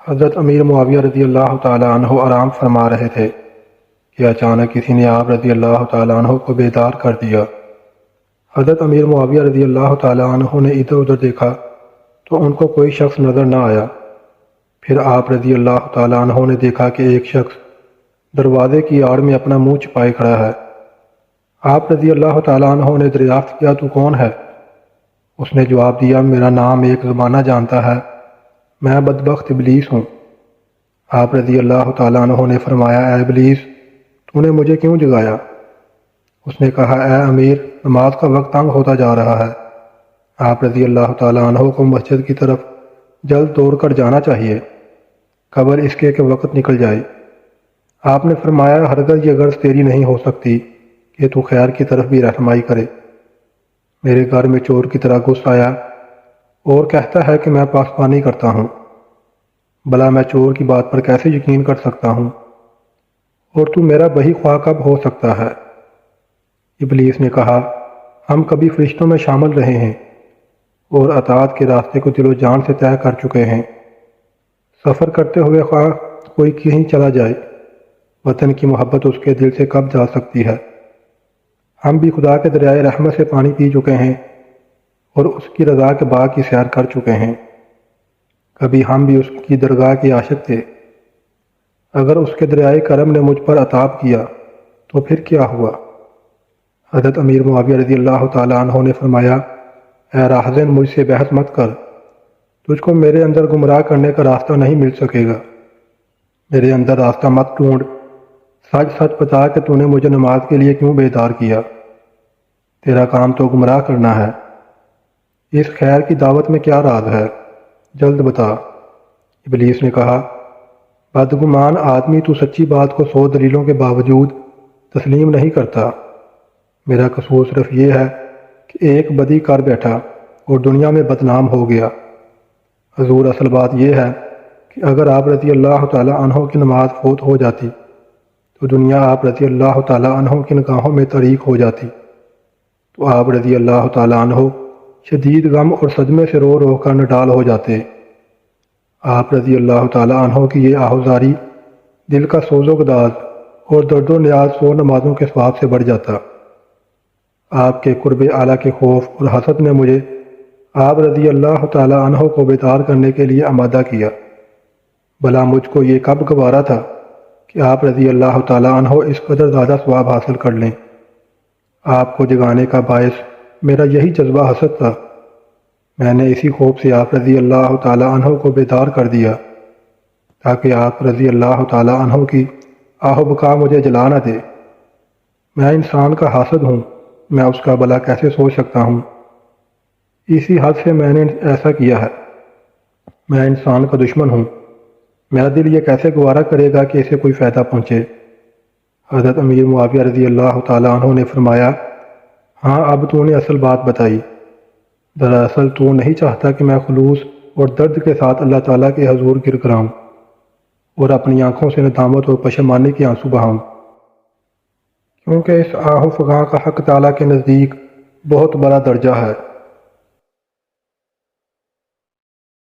حضرت امیر معاویہ رضی اللہ تعالیٰ عنہ آرام فرما رہے تھے کہ اچانک کسی نے آپ رضی اللہ تعالیٰ عنہ کو بیدار کر دیا۔ حضرت امیر معاویہ رضی اللہ تعالیٰ عنہ نے ادھر ادھر دیکھا تو ان کو کوئی شخص نظر نہ آیا۔ پھر آپ رضی اللہ تعالیٰ عنہ نے دیکھا کہ ایک شخص دروازے کی آڑ میں اپنا منہ چھپائے کھڑا ہے۔ آپ رضی اللہ تعالیٰ عنہ نے دریافت کیا، تو کون ہے؟ اس نے جواب دیا، میرا نام ایک زمانہ جانتا ہے، میں بدبخت ابلیس ہوں۔ آپ رضی اللہ تعالیٰ عنہ نے فرمایا، اے ابلیس، تو نے مجھے کیوں جگایا؟ اس نے کہا، اے امیر، نماز کا وقت تنگ ہوتا جا رہا ہے۔ آپ رضی اللہ تعالیٰ عنہ کو مسجد کی طرف جلد دوڑ کر جانا چاہیے، قبل اس کے کہ وقت نکل جائے۔ آپ نے فرمایا، ہرگز یہ غرض تیری نہیں ہو سکتی کہ تو خیر کی طرف بھی رہنمائی کرے۔ میرے گھر میں چور کی طرح گھس آیا اور کہتا ہے کہ میں پاسبانی کرتا ہوں۔ بھلا میں چور کی بات پر کیسے یقین کر سکتا ہوں؟ اور تو میرا بہی خواہ کب ہو سکتا ہے؟ ابلیس نے کہا، ہم کبھی فرشتوں میں شامل رہے ہیں اور اطاعت کے راستے کو دل و جان سے طے کر چکے ہیں۔ سفر کرتے ہوئے خواہ کوئی کہیں چلا جائے، وطن کی محبت اس کے دل سے کب جا سکتی ہے؟ ہم بھی خدا کے دریائے رحمت سے پانی پی چکے ہیں اور اس کی رضا کے باغ کی سیر کر چکے ہیں۔ کبھی ہم بھی اس کی درگاہ کے عاشق تھے۔ اگر اس کے دریائے کرم نے مجھ پر عطاب کیا تو پھر کیا ہوا؟ حضرت امیر معاویہ رضی اللہ تعالیٰ عنہ نے فرمایا، اے راہزن، مجھ سے بحث مت کر، تجھ کو میرے اندر گمراہ کرنے کا راستہ نہیں مل سکے گا۔ میرے اندر راستہ مت ڈھونڈ، سچ سچ بتا کہ تو نے مجھے نماز کے لیے کیوں بیدار کیا؟ تیرا کام تو گمراہ کرنا ہے۔ اس خیر کی دعوت میں کیا راز ہے؟ جلد بتا۔ ابلیس نے کہا، بدگمان آدمی، تو سچی بات کو 100 دلیلوں کے باوجود تسلیم نہیں کرتا۔ میرا قصور صرف یہ ہے کہ ایک بدی کر بیٹھا اور دنیا میں بدنام ہو گیا۔ حضور، اصل بات یہ ہے کہ اگر آپ رضی اللہ تعالیٰ عنہ کی نماز فوت ہو جاتی تو دنیا آپ رضی اللہ تعالیٰ عنہ کی نگاہوں میں تاریک ہو جاتی، تو آپ رضی اللہ تعالیٰ عنہ شدید غم اور صدمے سے رو رو کر نڈال ہو جاتے۔ آپ رضی اللہ تعالیٰ عنہ کی یہ آہوزاری دل کا سوز و گداز اور درد و نیاز 100 نمازوں کے ثواب سے بڑھ جاتا۔ آپ کے قرب اعلیٰ کے خوف اور حسد نے مجھے آپ رضی اللہ تعالیٰ عنہ کو بیدار کرنے کے لیے آمادہ کیا۔ بھلا مجھ کو یہ کب گوارا تھا کہ آپ رضی اللہ تعالیٰ عنہ اس قدر زیادہ ثواب حاصل کر لیں۔ آپ کو جگانے کا باعث میرا یہی جذبہ حسد تھا۔ میں نے اسی خوف سے آپ رضی اللہ تعالیٰ عنہ کو بیدار کر دیا تاکہ آپ رضی اللہ تعالیٰ عنہ کی آہ و بکا مجھے جلا نہ دے۔ میں انسان کا حاسد ہوں، میں اس کا بھلا کیسے سوچ سکتا ہوں؟ اسی حد سے میں نے ایسا کیا ہے۔ میں انسان کا دشمن ہوں، میرا دل یہ کیسے گوارا کرے گا کہ اسے کوئی فائدہ پہنچے؟ حضرت امیر معاویہ رضی اللہ تعالیٰ عنہ نے فرمایا، ہاں، اب تو نے اصل بات بتائی۔ دراصل تو نہیں چاہتا کہ میں خلوص اور درد کے ساتھ اللہ تعالیٰ کے حضور گر کراؤں اور اپنی آنکھوں سے ندامت اور پشیمانی کے آنسو بہاؤں، کیونکہ اس آہ و فغاں کا حق تعالیٰ کے نزدیک بہت بڑا درجہ ہے۔